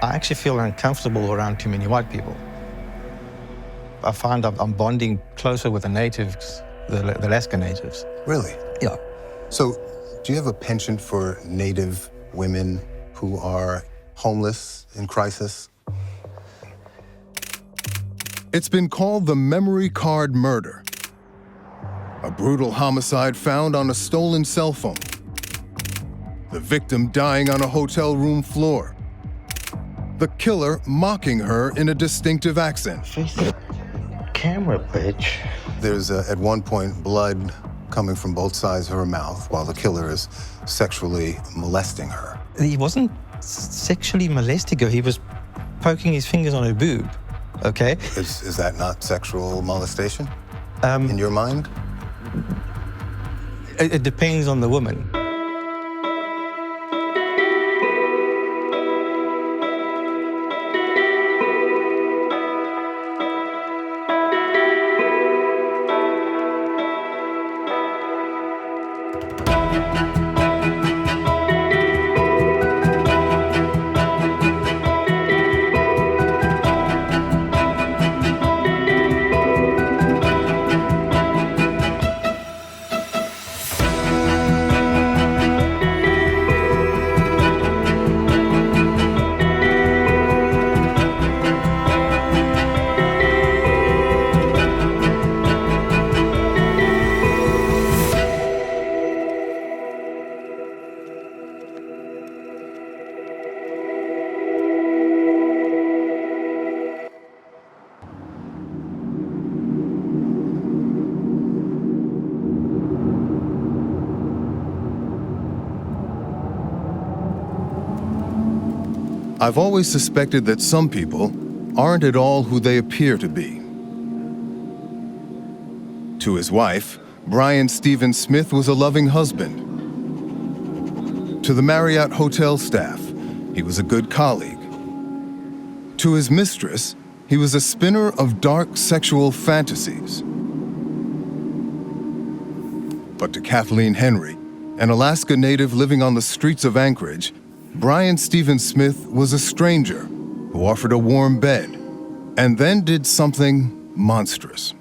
I actually feel uncomfortable around too many white people. I find I'm bonding closer with the natives, the Alaska natives. Really? Yeah. So, do you have a penchant for Native women who are homeless, in crisis? It's been called the memory card murder. A brutal homicide found on a stolen cell phone. The victim dying on a hotel room floor. The killer mocking her in a distinctive accent. Face the camera, bitch. There's, at one point, blood coming from both sides of her mouth while the killer is sexually molesting her. He wasn't sexually molesting her. He was poking his fingers on her boob, okay? Is that not sexual molestation in your mind? It depends on the woman. I've always suspected that some people aren't at all who they appear to be. To his wife, Brian Stephen Smith was a loving husband. To the Marriott hotel staff, he was a good colleague. To his mistress, he was a spinner of dark sexual fantasies. But to Kathleen Henry, an Alaska native living on the streets of Anchorage, Brian Stephen Smith was a stranger who offered a warm bed and then did something monstrous.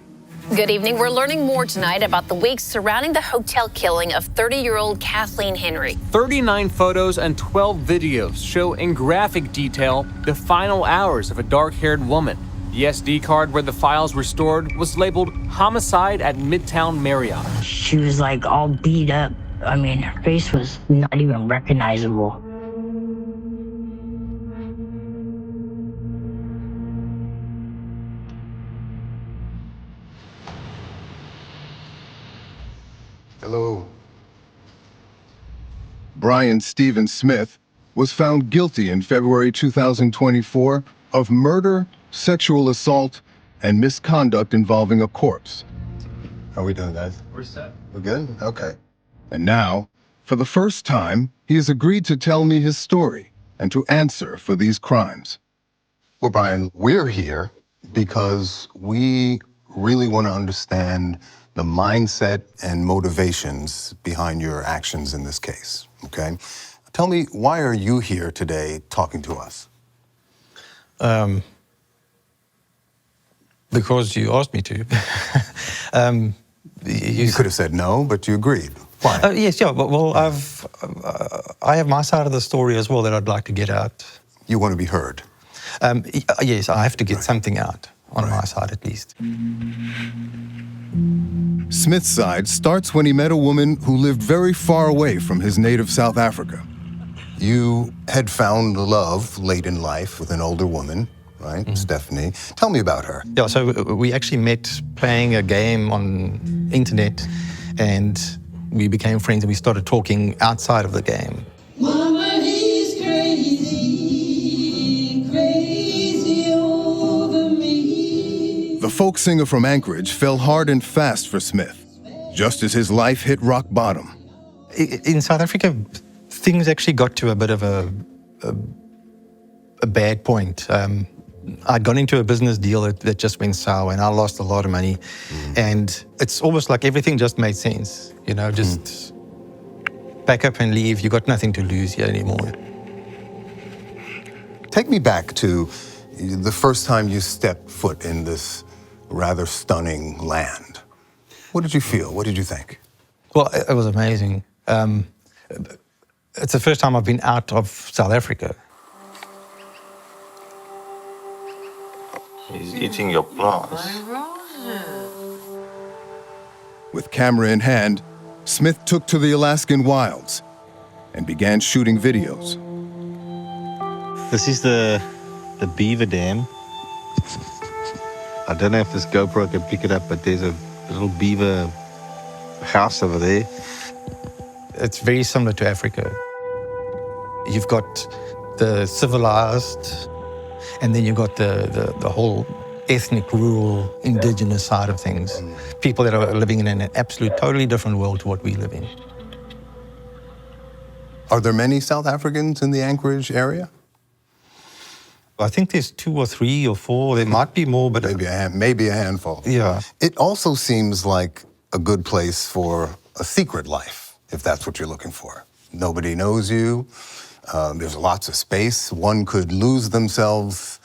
Good evening. We're learning more tonight about the weeks surrounding the hotel killing of 30-year-old Kathleen Henry. 39 photos and 12 videos show in graphic detail the final hours of a dark-haired woman. The SD card where the files were stored was labeled Homicide at Midtown Marriott. She was like all beat up. I mean, her face was not even recognizable. Hello. Brian Stephen Smith was found guilty in February 2024 of murder, sexual assault, and misconduct involving a corpse. How are we doing, guys? We're set. We're good? Okay. And now, for the first time, he has agreed to tell me his story and to answer for these crimes. Well, Brian, we're here because we really want to understand the mindset and motivations behind your actions in this case, okay? Tell me, why are you here today talking to us? Because you asked me to. You could have said no, but you agreed. Why? Yes, yeah. Well, I have my side of the story as well that I'd like to get out. You want to be heard. Yes, I have to get something out on my side at least. Smith's side starts when he met a woman who lived very far away from his native South Africa. You had found love late in life with an older woman, right? Stephanie. Tell me about her. Yeah, so we actually met playing a game on internet, and we became friends and we started talking outside of the game. Mama, he's crazy, crazy over me. The folk singer from Anchorage fell hard and fast for Smith, just as his life hit rock bottom. In South Africa, things actually got to a bit of a bad point. I'd gone into a business deal that just went sour, and I lost a lot of money. And it's almost like everything just made sense, you know, just pack up and leave. You got nothing to lose here anymore. Take me back to the first time you stepped foot in this rather stunning land. What did you feel? What did you think? Well, it was amazing. It's the first time I've been out of South Africa. He's eating your plants. With camera in hand, Smith took to the Alaskan wilds and began shooting videos. This is the beaver dam. I don't know if this GoPro can pick it up, but there's a little beaver house over there. It's very similar to Africa. You've got the civilized, and then you've got the whole ethnic, rural, indigenous side of things. People that are living in an absolute, totally different world to what we live in. Are there many South Africans in the Anchorage area? I think there's 2 or 3 or 4. There might be more, but Maybe a handful. Yeah. It also seems like a good place for a secret life, if that's what you're looking for. Nobody knows you. There's lots of space. One could lose themselves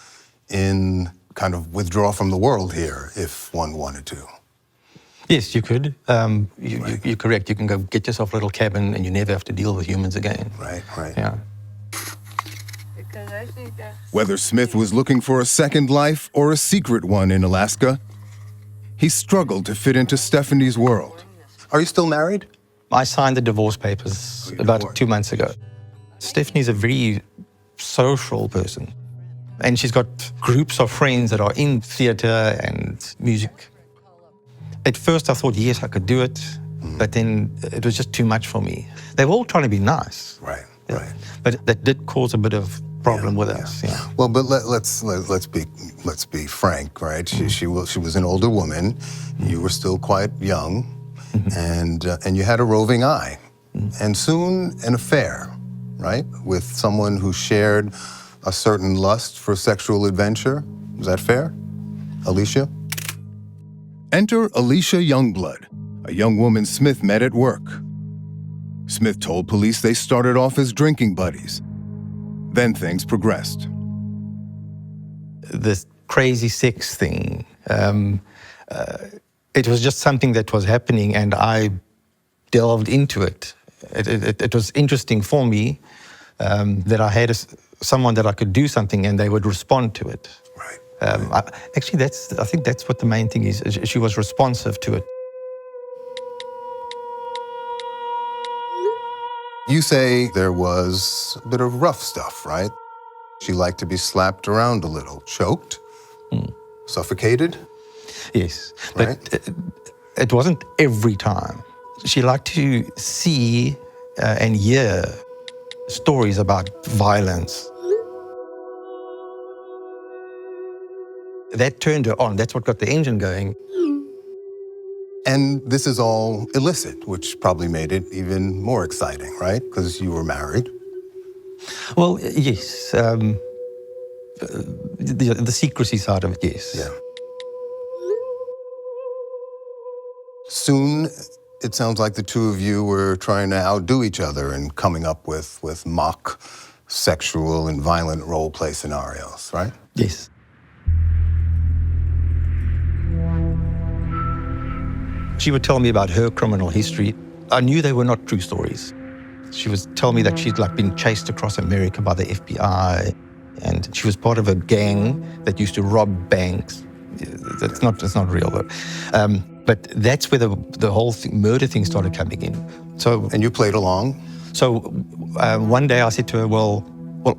in kind of withdraw from the world here if one wanted to. Yes, you could. You're correct. You can go get yourself a little cabin and you never have to deal with humans again. Right, right. Yeah. Whether Smith was looking for a second life or a secret one in Alaska, he struggled to fit into Stephanie's world. Are you still married? I signed the divorce papers about 2 months ago. Stephanie's a very social person. And she's got groups of friends that are in theatre and music. At first I thought, yes, I could do it. But then it was just too much for me. They were all trying to be nice. Right, Yeah. right. But that did cause a bit of problem with us. Yeah. Well, but let's be frank, right? She was an older woman. You were still quite young, and you had a roving eye, and soon an affair, right, with someone who shared a certain lust for sexual adventure. Is that fair, Alicia? Enter Alicia Youngblood, a young woman Smith met at work. Smith told police they started off as drinking buddies. Then things progressed. This crazy sex thing, it was just something that was happening and I delved into it. It was interesting for me that I had someone that I could do something and they would respond to it. Right. Actually, I think that's what the main thing is. She was responsive to it. You say there was a bit of rough stuff, right? She liked to be slapped around a little, choked, suffocated. Yes, Right. but it wasn't every time. She liked to see and hear stories about violence. That turned her on. That's what got the engine going. And this is all illicit, which probably made it even more exciting, right? Because you were married. Well, yes. The secrecy side of it, yes. Yeah. Soon, it sounds like the two of you were trying to outdo each other and coming up with mock sexual and violent role play scenarios, right? Yes. She would tell me about her criminal history. I knew they were not true stories. She would tell me that she'd been chased across America by the FBI, and she was part of a gang that used to rob banks. That's not real, though. But that's where the whole murder thing started coming in. So, And you played along. so one day I said to her, well,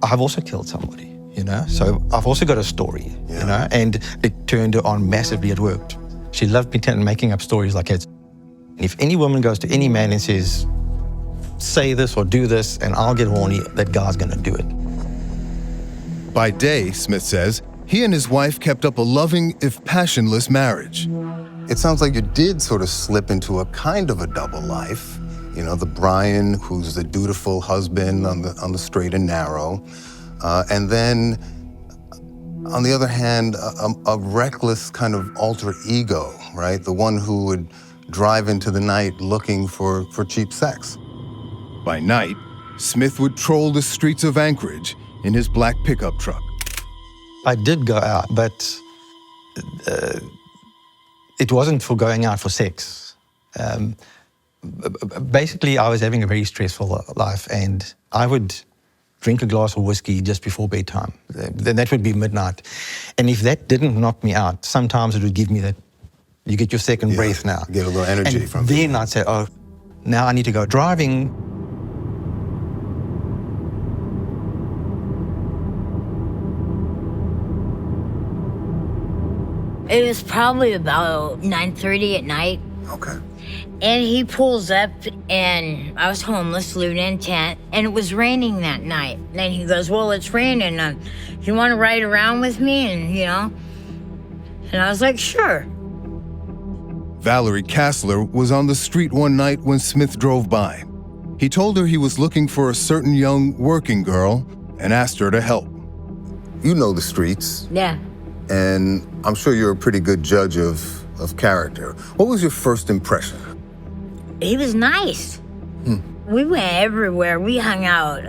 I've also killed somebody, So I've also got a story, And it turned her on massively. It worked. She loved making up stories like that. If any woman goes to any man and says, say this or do this, and I'll get horny, that guy's gonna do it. By day, Smith says, he and his wife kept up a loving, if passionless, marriage. It sounds like you did sort of slip into a kind of a double life. The Brian, who's the dutiful husband on the straight and narrow, and then, on the other hand, a reckless kind of alter ego, right? The one who would drive into the night looking for cheap sex. By night, Smith would troll the streets of Anchorage, in his black pickup truck. I did go out, but it wasn't for going out for sex. Basically, I was having a very stressful life, and I would drink a glass of whiskey just before bedtime. Then that would be midnight. And if that didn't knock me out, sometimes it would give me that, you get your second breath now. Get a little energy and from it. then I'd say, oh, now I need to go driving. It was probably about 9:30 at night. Okay. And he pulls up, and I was homeless, living in a tent, and it was raining that night. And he goes, well, it's raining. You want to ride around with me? And, and I was like, sure. Valerie Kassler was on the street one night when Smith drove by. He told her he was looking for a certain young working girl and asked her to help. You know the streets, Yeah. and I'm sure you're a pretty good judge of character. What was your first impression? He was nice. We went everywhere. We hung out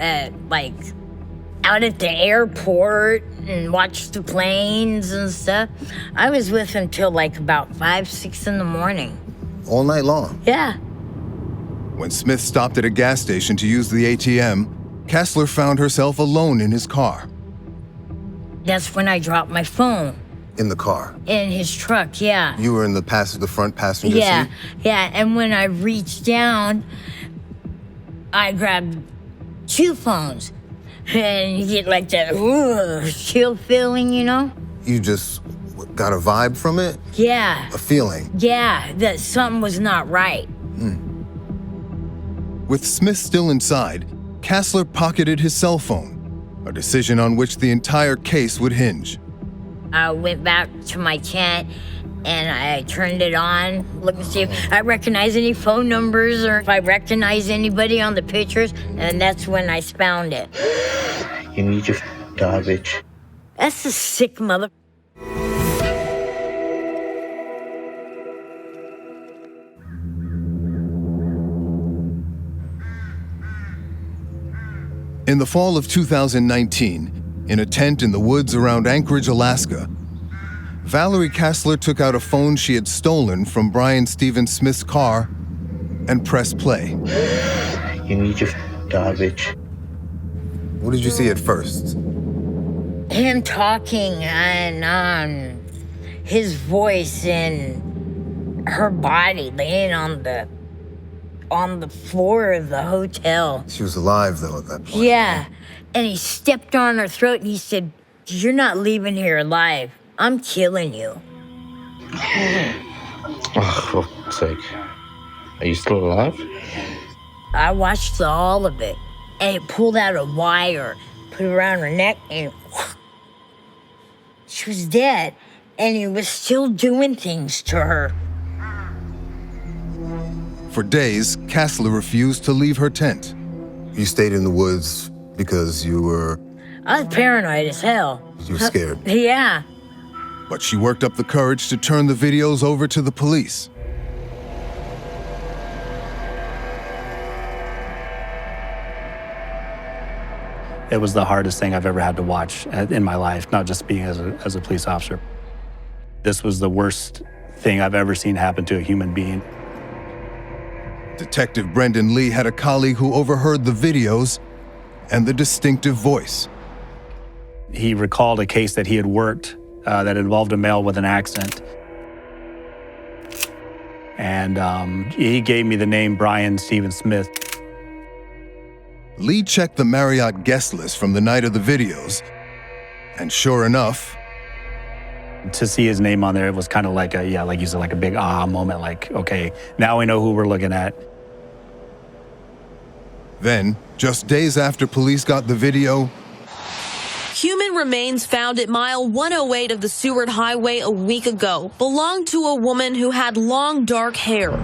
out at the airport and watched the planes and stuff. I was with him till about 5, 6 in the morning. All night long? Yeah. When Smith stopped at a gas station to use the ATM, Kassler found herself alone in his car. That's when I dropped my phone. In the car? In his truck, yeah. You were in the front passenger Yeah, seat? yeah. And when I reached down, I grabbed 2 phones. And you get that chill feeling, You just got a vibe from it? Yeah. A feeling? Yeah, that something was not right. With Smith still inside, Kassler pocketed his cell phone, a decision on which the entire case would hinge. I went back to my tent and I turned it on, look and see if I recognize any phone numbers or if I recognize anybody on the pictures, and that's when I found it. You need your garbage. That's a sick mother. In the fall of 2019, in a tent in the woods around Anchorage, Alaska, Valerie Kassler took out a phone she had stolen from Brian Stephen Smith's car and pressed play. You need your garbage. What did you see at first? Him talking and his voice and her body laying on the floor of the hotel. She was alive, though, at that point. Yeah, and he stepped on her throat and he said, "You're not leaving here alive. I'm killing you." Oh, for fuck's sake. Are you still alive? I watched all of it, and it pulled out a wire, put it around her neck, and she was dead, and he was still doing things to her. For days, Kassler refused to leave her tent. You stayed in the woods because you were I was paranoid as hell. scared. Yeah. But she worked up the courage to turn the videos over to the police. It was the hardest thing I've ever had to watch in my life, not just being as a police officer. This was the worst thing I've ever seen happen to a human being. Detective Brendan Lee had a colleague who overheard the videos and the distinctive voice. He recalled a case that he had worked that involved a male with an accent. And he gave me the name Brian Stephen Smith. Lee checked the Marriott guest list from the night of the videos, and sure enough, To see his name on there, it was kind of like like you said, like a big aha moment, like, okay, now we know who we're looking at. then, just days after police got the video, Human remains found at mile 108 of the Seward Highway a week ago belonged to a woman who had long, dark hair.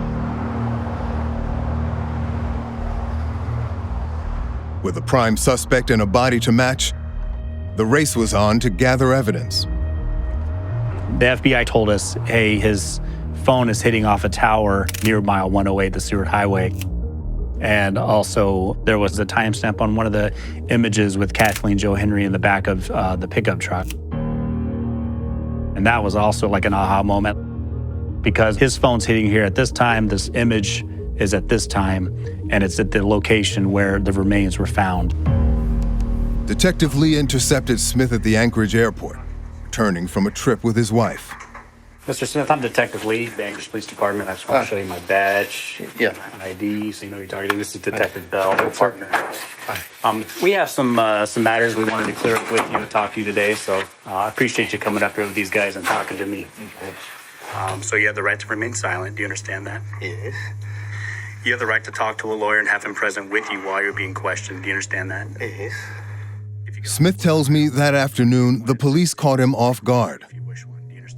with a prime suspect and a body to match, the race was on to gather evidence. The FBI told us, hey, his phone is hitting off a tower near mile 108, the Seward Highway. And also, there was a timestamp on one of the images with Kathleen Joe Henry in the back of the pickup truck. And that was also like an aha moment, because his phone's hitting here at this time, this image is at this time, and it's at the location where the remains were found. Detective Lee intercepted Smith at the Anchorage airport, returning from a trip with his wife. Mr. Smith, I'm Detective Lee, the Anchorage Police Department. I just want to show you my badge, my ID, so you know who you're talking to. This is Detective Bell, my partner. We have some matters we wanted to clear up with you to talk to you today, so I appreciate you coming up here with these guys and talking to me. So you have the right to remain silent. Do you understand that? Yes. You have the right to talk to a lawyer and have him present with you while you're being questioned. Do you understand that? Yes. Smith tells me that afternoon, the police caught him off guard.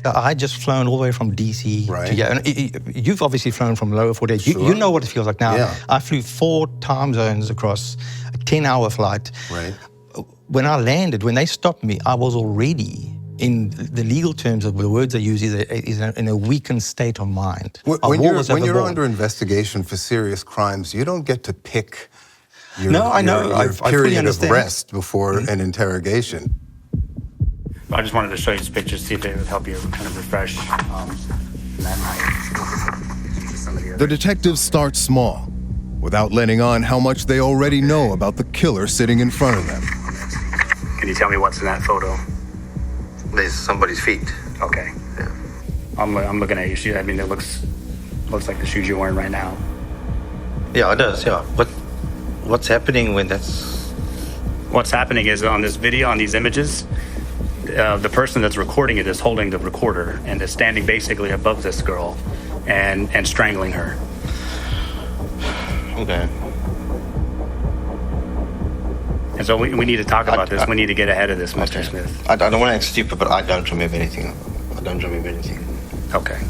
I just flown all the way from DC Right. to here. And you've obviously flown from lower 48. Sure. You know what it feels like now. Yeah. I flew 4 time zones across a 10-hour flight. Right. When I landed, when they stopped me, I was already, in the legal terms of the words they use, is in a weakened state of mind. When you're under investigation for serious crimes, you don't get to pick your, No, I know. your I fully period of understand. rest before an interrogation. I just wanted to show you these pictures, see if they would help you kind of refresh that night. Some of the The detectives start small, without letting on how much they already know about the killer sitting in front of them. Can you tell me what's in that photo? There's somebody's feet. Okay. Yeah. I'm looking at your shoe. I mean, it looks like the shoes you're wearing right now. Yeah, it does, yeah. But what's happening when that's... What's happening is on this video, on these images, the person that's recording it is holding the recorder and is standing basically above this girl and strangling her. Okay. And so we need to talk about this. We need to get ahead of this, Mr. Smith. I don't want to act stupid, but I don't remember anything. I don't remember anything. Okay.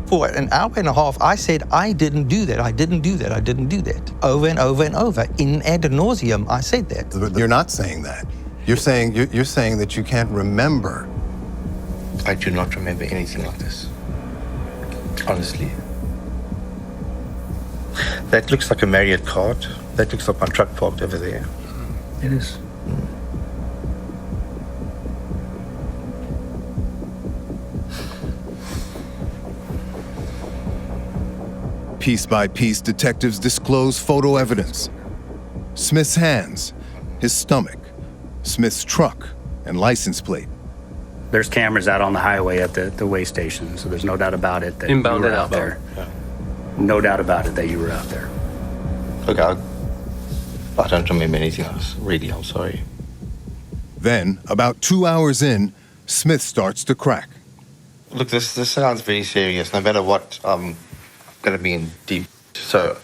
For an hour and a half, I said, I didn't do that, I didn't do that, I didn't do that. Over and over and over. In ad nauseum, I said that. You're not saying that. You're saying that you can't remember. I do not remember anything like this. Honestly. That looks like a Marriott card. That looks like my truck parked over there. It is. Piece by piece, detectives disclose photo evidence. Smith's hands, his stomach, Smith's truck, and license plate. There's cameras out on the highway at the way station, so there's no doubt about it that Inbound you were and out there. Yeah. No doubt about it that you were out there. Look, I don't remember anything else. Really, I'm sorry. Then, about 2 hours in, Smith starts to crack. Look, this sounds very serious. No matter what, I'm going to be in deep. So,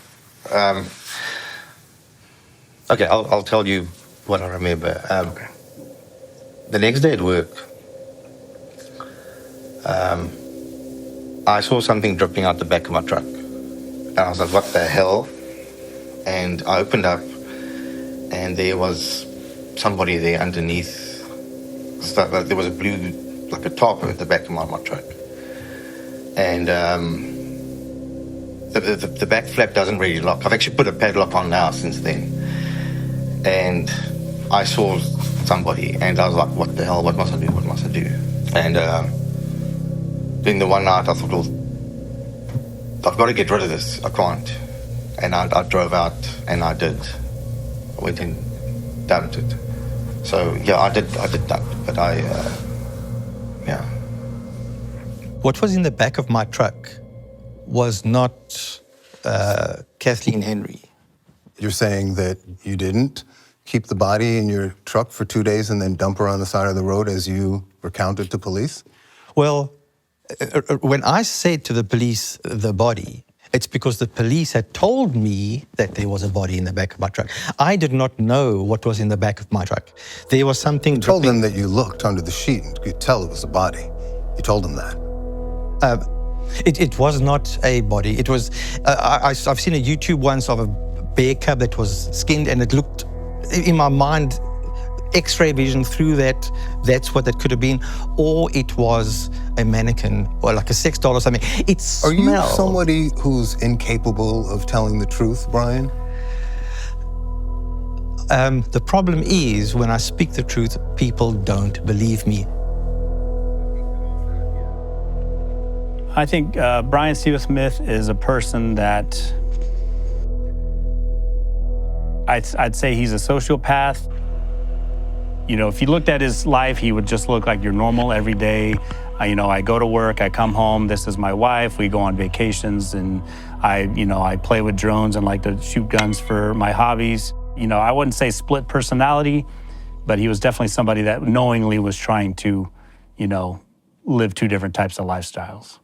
okay, I'll tell you what I remember. Okay. The next day at work, I saw something dripping out the back of my truck. And I was like, what the hell? And I opened up, and there was somebody there underneath. There was a blue, like a tarp at the back of my truck. And the back flap doesn't really lock. I've actually put a padlock on now since then. And I saw somebody, and I was like, what the hell? What must I do? What must I do? And then the one night I thought, well, I've got to get rid of this. I can't. And I drove out, and I did. I went and dumped it. So, yeah, I did dump it, but yeah. What was in the back of my truck was not Kathleen Henry. You're saying that you didn't keep the body in your truck for 2 days and then dump her on the side of the road as you recounted to police? Well, when I said to the police the body, it's because the police had told me that there was a body in the back of my truck. I did not know what was in the back of my truck. There was something. You told them that you looked under the sheet and could tell it was a body. You told them that. It was not a body. It was. I've seen a YouTube once of a bear cub that was skinned, and it looked, in my mind, X-ray vision through that. That's what that could have been, or it was a mannequin or like a sex doll or something. It smelled. Are you somebody who's incapable of telling the truth, Brian? The problem is when I speak the truth, people don't believe me. I think Brian Stephen Smith is a person that I'd say he's a sociopath. You know, if you looked at his life, he would just look like your normal everyday. I go to work, I come home, this is my wife, we go on vacations, and I play with drones and like to shoot guns for my hobbies. I wouldn't say split personality, but he was definitely somebody that knowingly was trying to, live two different types of lifestyles.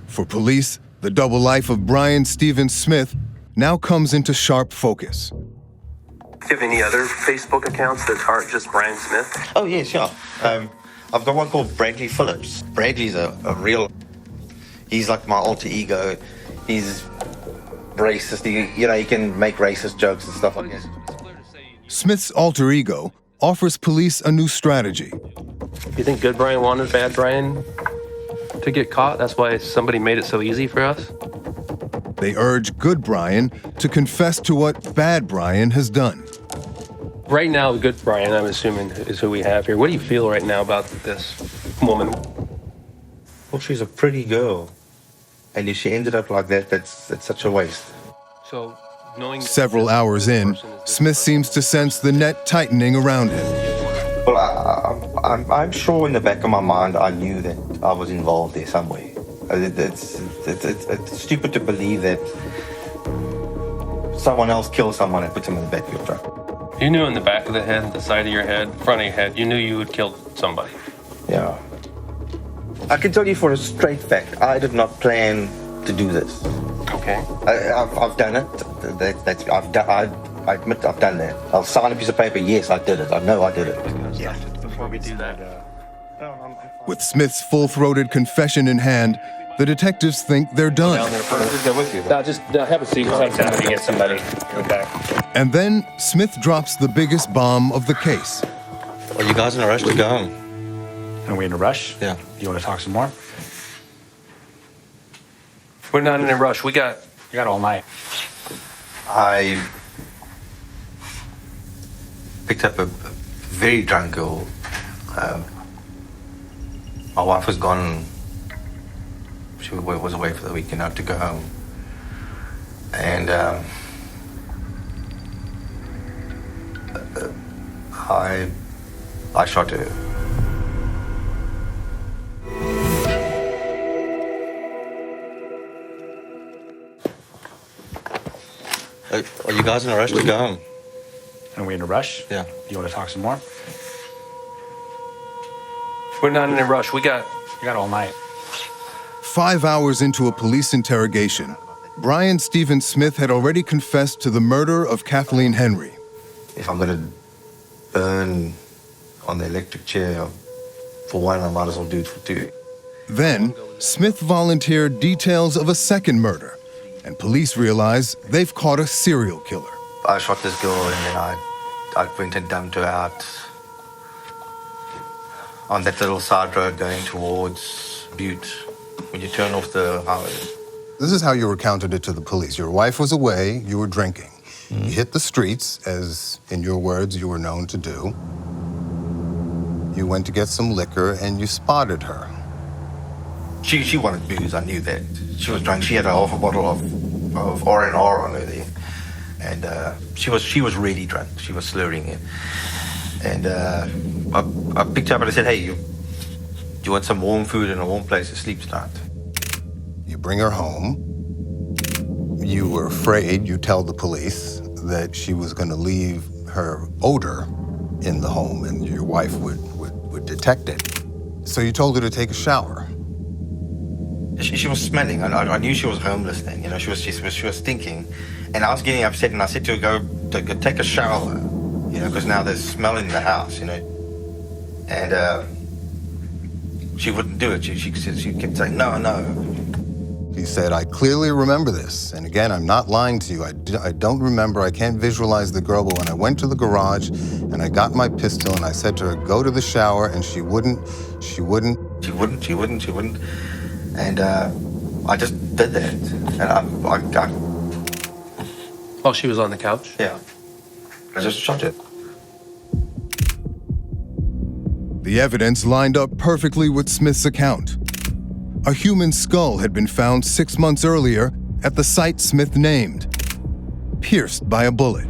For police, the double life of Brian Stephen Smith now comes into sharp focus. Do you have any other Facebook accounts that aren't just Brian Smith? Oh, yeah, sure. I've got one called Bradley Phillips. Bradley's a real... He's like my alter ego. He's racist. He can make racist jokes and stuff like that. Smith's alter ego offers police a new strategy. You think good Brian wanted bad Brian to get caught? That's why somebody made it so easy for us? They urge good Brian to confess to what bad Brian has done. Right now, good Brian, I'm assuming, is who we have here. What do you feel right now about this woman? Well, she's a pretty girl. And if she ended up like that, that's such a waste. So, knowing Several hours in, Smith seems to sense the net tightening around him. Well, I'm sure in the back of my mind I knew that I was involved there somewhere. It's stupid to believe that someone else killed someone and put them in the back of your truck. You knew in the back of the head, the side of your head, front of your head, you knew you had killed somebody. Yeah. I can tell you for a straight fact, I did not plan to do this. Okay. I've done it. I admit I've done that. I'll sign a piece of paper, yes, I did it. I know I did it. Yeah. Before we do that, With Smith's full-throated confession in hand, the detectives think they're done. just have a seat. Just have somebody get somebody. Okay. And then Smith drops the biggest bomb of the case. Are you guys in a rush to go home? Are we in a rush? Yeah. You want to talk some more? We're not in a rush. We got all night. I picked up a very drunk girl. My wife was gone. She was away for the weekend. I had to go home. And I shot her. Are you guys in a rush to go home? Are we in a rush? Yeah. You want to talk some more? We're not in a rush. We got all night. 5 hours into a police interrogation, Brian Stephen Smith had already confessed to the murder of Kathleen Henry. If I'm going to burn on the electric chair for one, I might as well do it for two. Then, Smith volunteered details of a second murder, and police realize they've caught a serial killer. I shot this girl and then I went and dumped her out on that little side road going towards Butte when you turn off the highway. This is how you recounted it to the police. Your wife was away, you were drinking. You hit the streets, as in your words you were known to do. You went to get some liquor and you spotted her. She wanted booze, I knew that. She was drunk. She had a half a bottle of R&R on her there. And she was really drunk. She was slurring it. And I picked her up and I said, hey, you want some warm food and a warm place to sleep tonight? You bring her home. You were afraid, you tell the police, that she was going to leave her odor in the home and your wife would detect it. So you told her to take a shower. She was smelling. I knew she was homeless then. You know, she was stinking. And I was getting upset and I said to her, go take a shower, you know, because now there's smell in the house, you know. And she wouldn't do it. She kept saying, no. He said, I clearly remember this. And again, I'm not lying to you. I don't remember. I can't visualize the girl. But when I went to the garage and I got my pistol and I said to her, go to the shower, and she wouldn't. And I just did that. And While she was on the couch? Yeah. I just shot it. The evidence lined up perfectly with Smith's account. A human skull had been found 6 months earlier at the site Smith named, pierced by a bullet.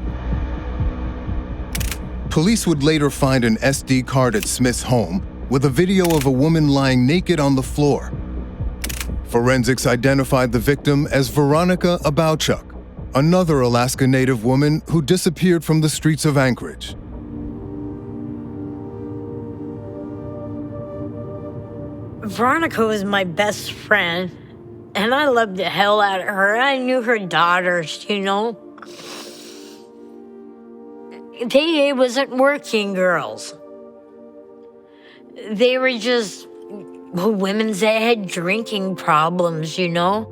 Police would later find an SD card at Smith's home with a video of a woman lying naked on the floor. Forensics identified the victim as Veronica Abowchuk, another Alaska Native woman who disappeared from the streets of Anchorage. Veronica was my best friend, and I loved the hell out of her. I knew her daughters, you know. They wasn't working girls. They were just women that had drinking problems, you know.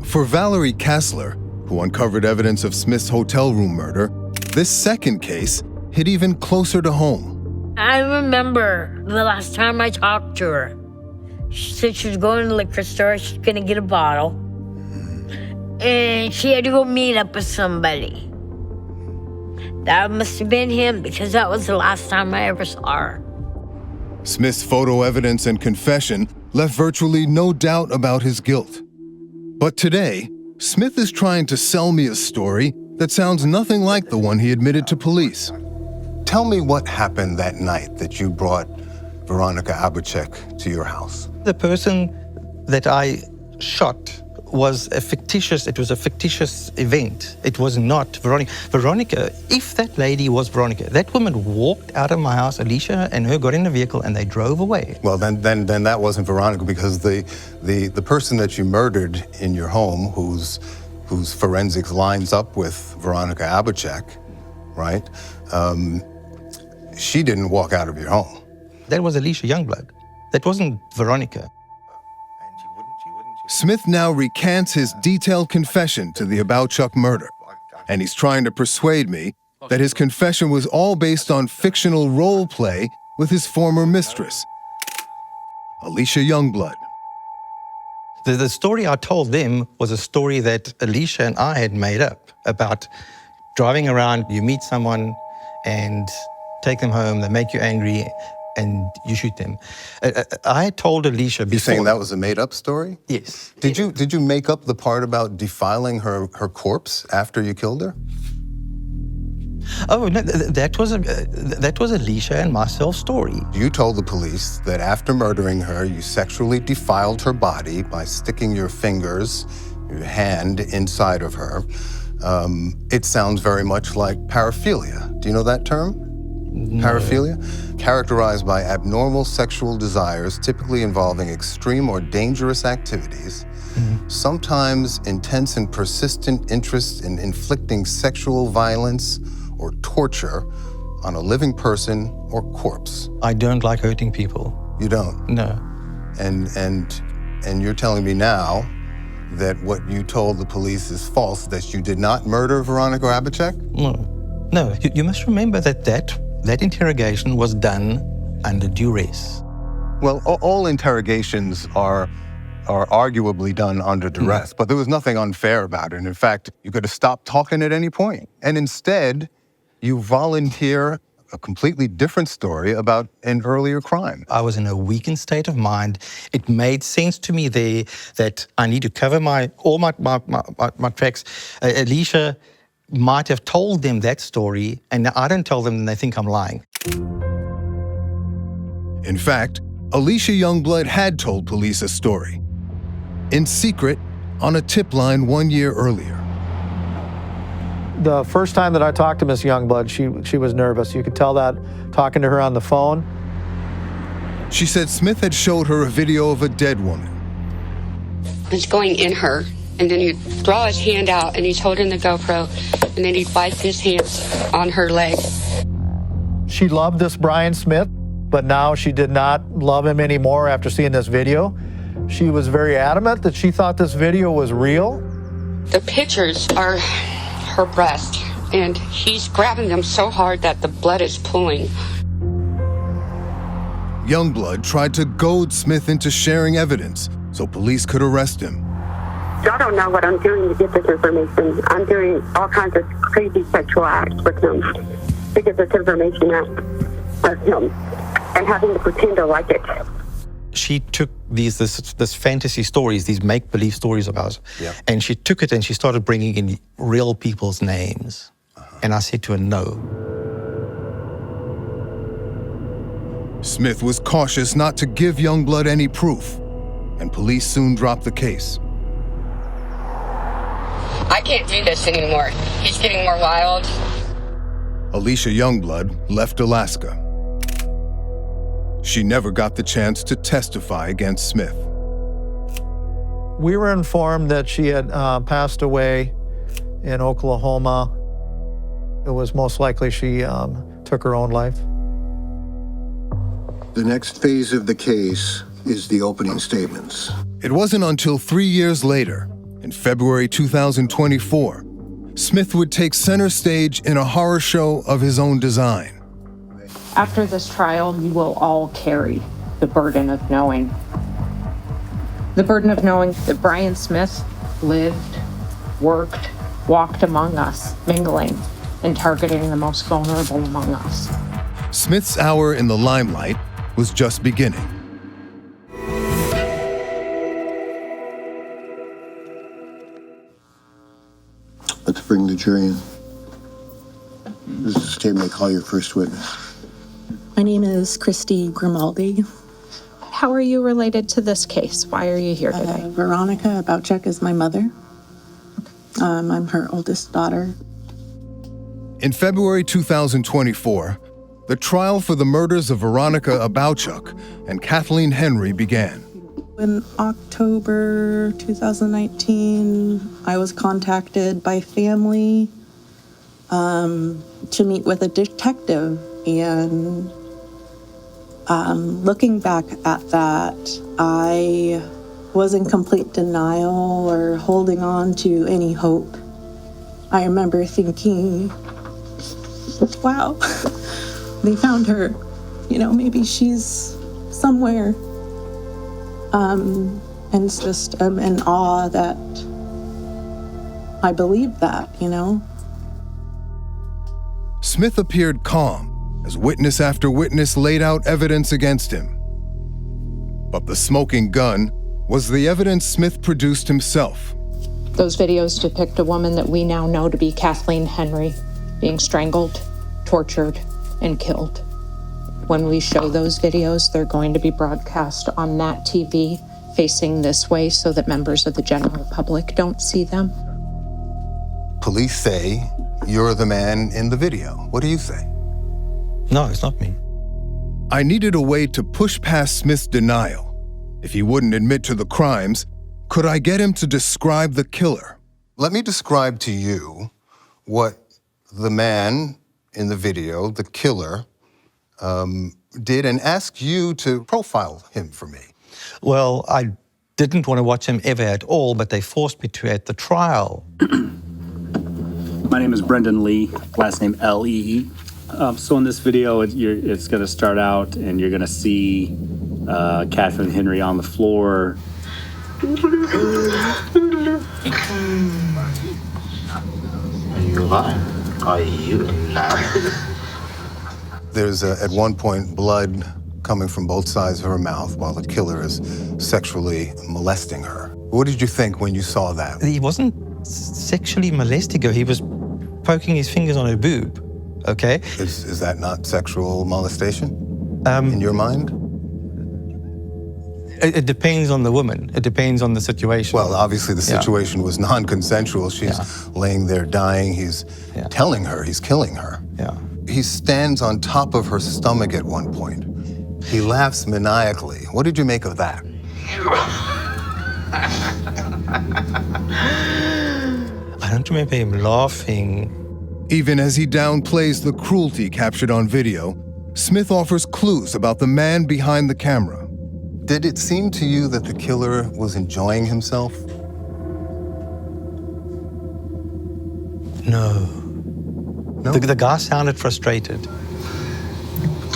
For Valerie Kassler, who uncovered evidence of Smith's hotel room murder, this second case hit even closer to home. I remember the last time I talked to her. She said she was going to the liquor store, she's gonna get a bottle. And she had to go meet up with somebody. That must have been him, because that was the last time I ever saw her. Smith's photo evidence and confession left virtually no doubt about his guilt. But today, Smith is trying to sell me a story that sounds nothing like the one he admitted to police. Tell me what happened that night that you brought Veronica Abowchuk to your house. The person that I shot was a fictitious event. It was not Veronica. Veronica, if that lady was Veronica, that woman walked out of my house, Alicia and her got in a vehicle and they drove away. Well, then that wasn't Veronica, because the person that you murdered in your home, whose forensics lines up with Veronica Abowchuk, right? She didn't walk out of your home. That was Alicia Youngblood. That wasn't Veronica. Smith now recants his detailed confession to the Abowchuk murder, and he's trying to persuade me that his confession was all based on fictional role play with his former mistress, Alicia Youngblood. The story I told them was a story that Alicia and I had made up about driving around, you meet someone and take them home, they make you angry, and you shoot them. I had told Alicia before. You're saying that was a made-up story? Yes. Did you make up the part about defiling her corpse after you killed her? Oh, no, that was Alicia and myself's story. You told the police that after murdering her, you sexually defiled her body by sticking your fingers, your hand inside of her. It sounds very much like paraphilia. Do you know that term? No. Paraphilia? Characterized by abnormal sexual desires, typically involving extreme or dangerous activities, sometimes intense and persistent interest in inflicting sexual violence or torture on a living person or corpse. I don't like hurting people. You don't? No. And you're telling me now that what you told the police is false, that you did not murder Veronica Abowchuk? No, you must remember that interrogation was done under duress. Well, all interrogations are arguably done under duress, but there was nothing unfair about it. And in fact, you could have stopped talking at any point. And instead, you volunteer a completely different story about an earlier crime. I was in a weakened state of mind. It made sense to me there that I need to cover all my tracks. Alicia might have told them that story, and I don't tell them and they think I'm lying. In fact, Alicia Youngblood had told police a story, in secret, on a tip line 1 year earlier. The first time that I talked to Miss Youngblood, she was nervous. You could tell that talking to her on the phone. She said Smith had showed her a video of a dead woman. He's going in her, and then he'd draw his hand out, and he's holding the GoPro, and then he'd wipe his hands on her leg. She loved this Brian Smith, but now she did not love him anymore after seeing this video. She was very adamant that she thought this video was real. The pictures are her breast, and he's grabbing them so hard that the blood is pooling. Youngblood tried to goad Smith into sharing evidence so police could arrest him. Y'all don't know what I'm doing to get this information. I'm doing all kinds of crazy sexual acts with him to get this information out of him and having to pretend to like it. She took this fantasy stories, these make-believe stories of ours, and she took it and she started bringing in real people's names. And I said to her, no. Smith was cautious not to give Youngblood any proof, and police soon dropped the case. I can't do this anymore. He's getting more wild. Alicia Youngblood left Alaska. She never got the chance to testify against Smith. We were informed that she had passed away in Oklahoma. It was most likely she took her own life. The next phase of the case is the opening statements. It wasn't until 3 years later, in February 2024, Smith would take center stage in a horror show of his own design. After this trial, you will all carry the burden of knowing. The burden of knowing that Brian Smith lived, worked, walked among us, mingling and targeting the most vulnerable among us. Smith's hour in the limelight was just beginning. Let's bring the jury in. This is a statement. Call your first witness. My name is Christy Grimaldi. How are you related to this case? Why are you here today? Veronica Abouchuk is my mother. I'm her oldest daughter. In February 2024, the trial for the murders of Veronica Abouchuk and Kathleen Henry began. In October 2019, I was contacted by family to meet with a detective. And looking back at that, I was in complete denial or holding on to any hope. I remember thinking, wow, they found her. You know, maybe she's somewhere. And it's just in awe that I believed that, you know. Smith appeared calm as witness after witness laid out evidence against him. But the smoking gun was the evidence Smith produced himself. Those videos depict a woman that we now know to be Kathleen Henry being strangled, tortured, and killed. When we show those videos, they're going to be broadcast on that TV facing this way so that members of the general public don't see them. Police say you're the man in the video. What do you say? No, it's not me. I needed a way to push past Smith's denial. If he wouldn't admit to the crimes, could I get him to describe the killer? Let me describe to you what the man in the video, the killer, did and ask you to profile him for me. Well, I didn't want to watch him ever at all, but they forced me to at the trial. My name is Brendan Lee, last name L-E-E. So in this video, it's going to start out and you're going to see Kathleen Henry on the floor. Are you lying? Are you lying? There's, at one point, blood coming from both sides of her mouth while the killer is sexually molesting her. What did you think when you saw that? He wasn't sexually molesting her. He was poking his fingers on her boob, okay? Is that not sexual molestation in your mind? It depends on the woman. It depends on the situation. Well, obviously the situation was non-consensual. She's laying there dying. He's telling her he's killing her. Yeah. He stands on top of her stomach at one point. He laughs maniacally. What did you make of that? I don't remember him laughing. Even as he downplays the cruelty captured on video, Smith offers clues about the man behind the camera. Did it seem to you that the killer was enjoying himself? No. The guy sounded frustrated.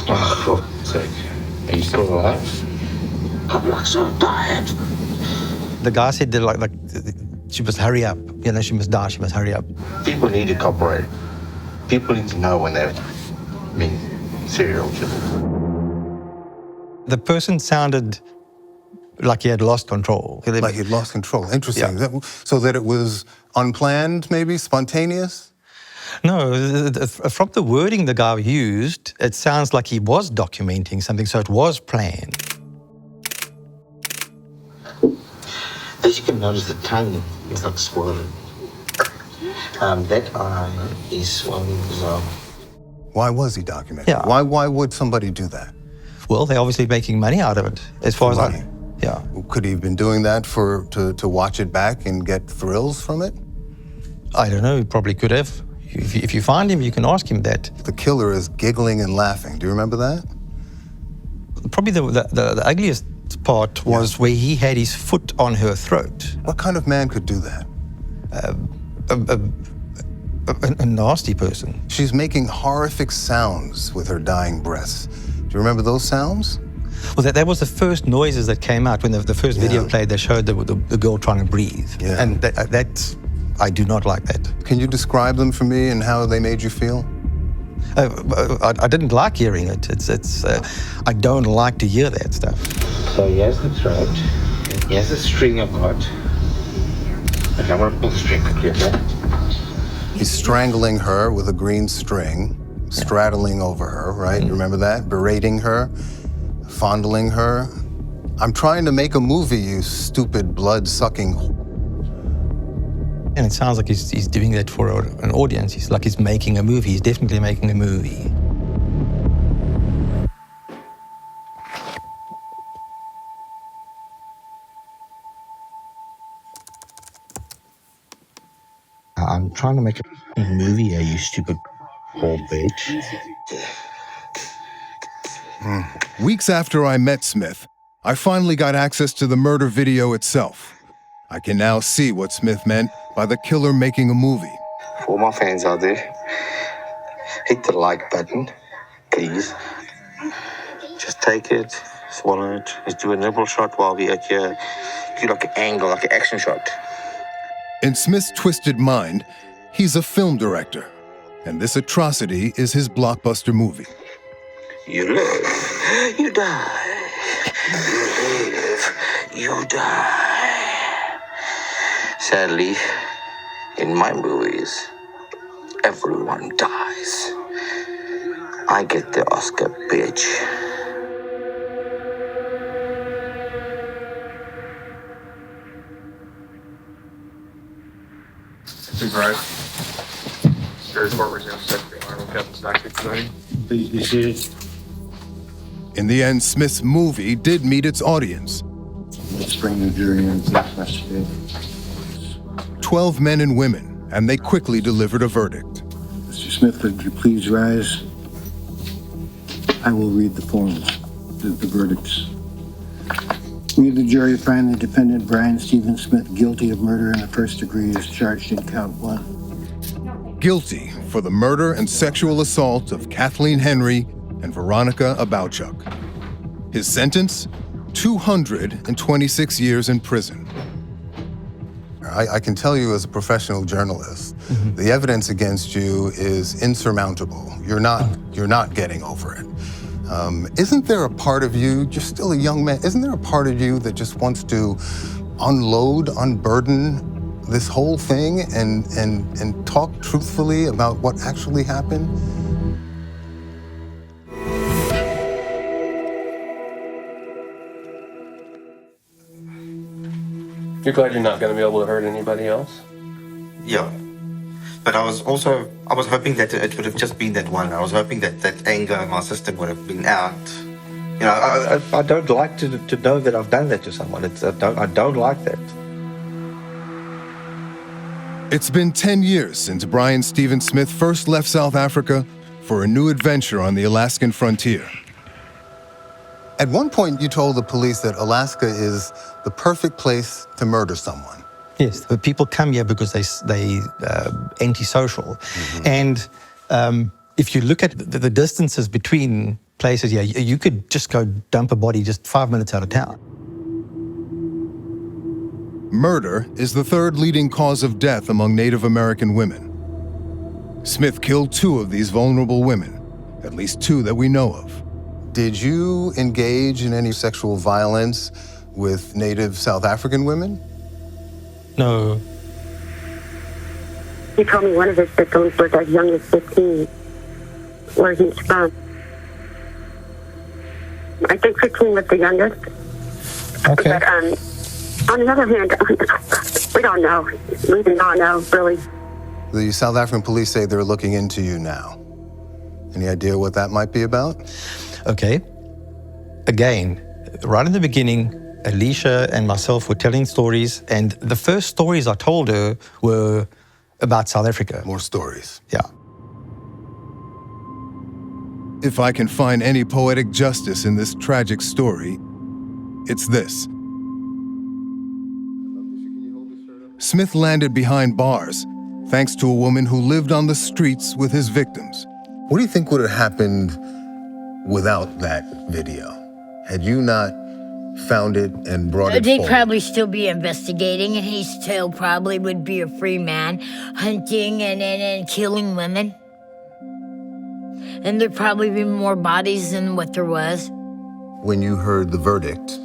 Oh, for fuck's sake. Are you still alive? I'm not so tired. The guy said that She must hurry up. You know, she must die. She must hurry up. People need to cooperate. People need to know when they're being serial killers. The person sounded like he had lost control. Like he'd lost control. Interesting. So that it was unplanned, maybe spontaneous? No, from the wording the guy used, it sounds like he was documenting something, so it was planned. As you can notice, the tongue is like swollen. That eye is swollen as well. Why was he documenting? Yeah. Why would somebody do that? Well, they're obviously making money out of it, as far as I know. Yeah. Could he have been doing that to watch it back and get thrills from it? I don't know, he probably could have. If you find him, you can ask him that. The killer is giggling and laughing. Do you remember that? Probably the ugliest part was where he had his foot on her throat. What kind of man could do that? A nasty person. She's making horrific sounds with her dying breaths. Do you remember those sounds? Well, that was the first noises that came out when the first video played. They showed the girl trying to breathe. Yeah. And that, I do not like that. Can you describe them for me and how they made you feel? I didn't like hearing it. I don't like to hear that stuff. So he has the throat, he has the string I've got. Okay, I'm gonna pull the string quickly, okay? He's strangling her with a green string, straddling over her, right? You remember that? Berating her, fondling her. I'm trying to make a movie, you stupid blood-sucking. And it sounds like he's doing that for an audience. He's making a movie. He's definitely making a movie. I'm trying to make a movie, you stupid whole bitch. Weeks after I met Smith, I finally got access to the murder video itself. I can now see what Smith meant by the killer making a movie. For all my fans out there, hit the like button, please. Just take it, swallow it. Let's do a nibble shot while we're at here. Do like an angle, like an action shot. In Smith's twisted mind, he's a film director, and this atrocity is his blockbuster movie. You live, you die. You live, you die. Sadly, in my movies, everyone dies. I get the Oscar, bitch. Right. Here's what resumes Secretary Arnold Captain's back tonight. Please be seated. In the end, Smith's movie did meet its audience. Let's bring the jury in to investigate. 12 men and women, and they quickly delivered a verdict. Mr. Smith, could you please rise? I will read the forms, the verdicts. We, the jury, find the defendant, Brian Stephen Smith, guilty of murder in the first degree as charged in count 1. Guilty for the murder and sexual assault of Kathleen Henry and Veronica Abowchuk. His sentence, 226 years in prison. I can tell you as a professional journalist, the evidence against you is insurmountable. You're not getting over it. Isn't there a part of you, you're still a young man, isn't there a part of you that just wants to unload, unburden this whole thing and talk truthfully about what actually happened? You're glad you're not going to be able to hurt anybody else? Yeah. But I was hoping that it would have just been that one. I was hoping that that anger in my system would have been out. You know, I don't like to know that I've done that to someone. I don't like that. It's been 10 years since Brian Stephen Smith first left South Africa for a new adventure on the Alaskan frontier. At one point, you told the police that Alaska is the perfect place to murder someone. Yes, but people come here because they antisocial. And if you look at the distances between places, yeah, you could just go dump a body just 5 minutes out of town. Murder is the third leading cause of death among Native American women. Smith killed 2 of these vulnerable women, at least 2 that we know of. Did you engage in any sexual violence with Native South African women? No. He told me one of his victims was as young as 15, where he's from. I think 15 was the youngest. Okay. But on the other hand, we don't know. We do not know, really. The South African police say they're looking into you now. Any idea what that might be about? Okay. Again, right in the beginning, Alicia and myself were telling stories, and the first stories I told her were about South Africa. More stories. Yeah. If I can find any poetic justice in this tragic story, it's this. Smith landed behind bars thanks to a woman who lived on the streets with his victims. What do you think would have happened without that video? Had you not found it and brought it They'd forward? probably still be investigating, and he still probably would be a free man, hunting and killing women. And there'd probably be more bodies than what there was. When you heard the verdict,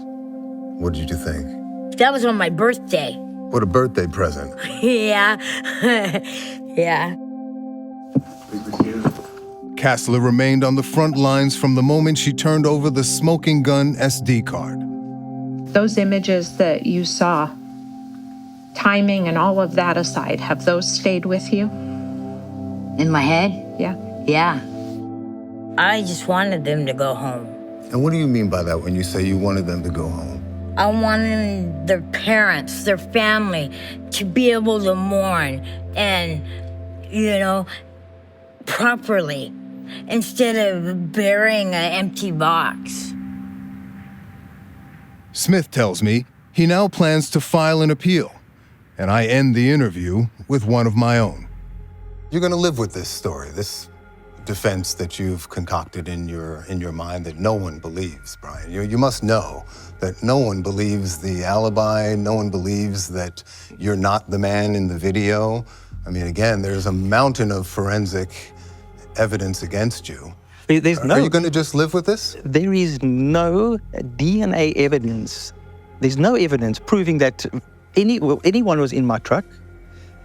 what did you think? That was on my birthday. What a birthday present. Yeah. Yeah. Kassler remained on the front lines from the moment she turned over the smoking gun SD card. Those images that you saw, timing and all of that aside, have those stayed with you? In my head? Yeah. Yeah. I just wanted them to go home. And what do you mean by that when you say you wanted them to go home? I wanted their parents, their family, to be able to mourn and, properly, instead of burying an empty box. Smith tells me he now plans to file an appeal, and I end the interview with one of my own. You're going to live with this story, this defense that you've concocted in your mind that no one believes, Brian. You must know that no one believes the alibi, no one believes that you're not the man in the video. I mean, again, there's a mountain of forensic evidence against you. Are you going to just live with this? There is no DNA evidence. There's no evidence proving that anyone was in my truck.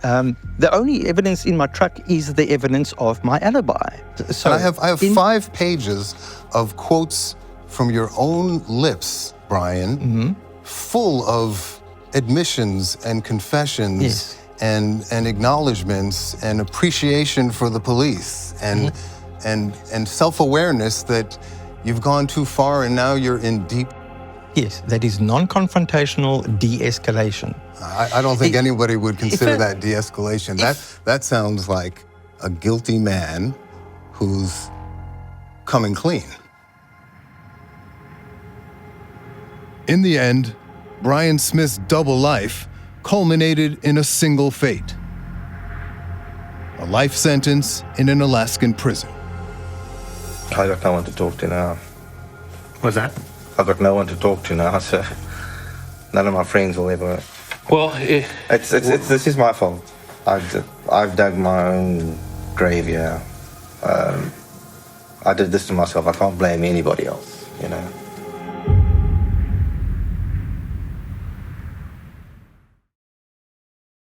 The only evidence in my truck is the evidence of my alibi. So and I have 5 pages of quotes from your own lips, Brian, full of admissions and confessions. Yes. And acknowledgments and appreciation for the police and self-awareness that you've gone too far and now you're in deep. Yes, that is non-confrontational de-escalation. I don't think anybody would consider that de-escalation. That sounds like a guilty man who's coming clean. In the end, Brian Smith's double life culminated in a single fate: a life sentence in an Alaskan prison. I got no one to talk to now. What's that? I've got no one to talk to now, so none of my friends will ever. Well, this is my fault. I've dug my own grave here. I did this to myself. I can't blame anybody else,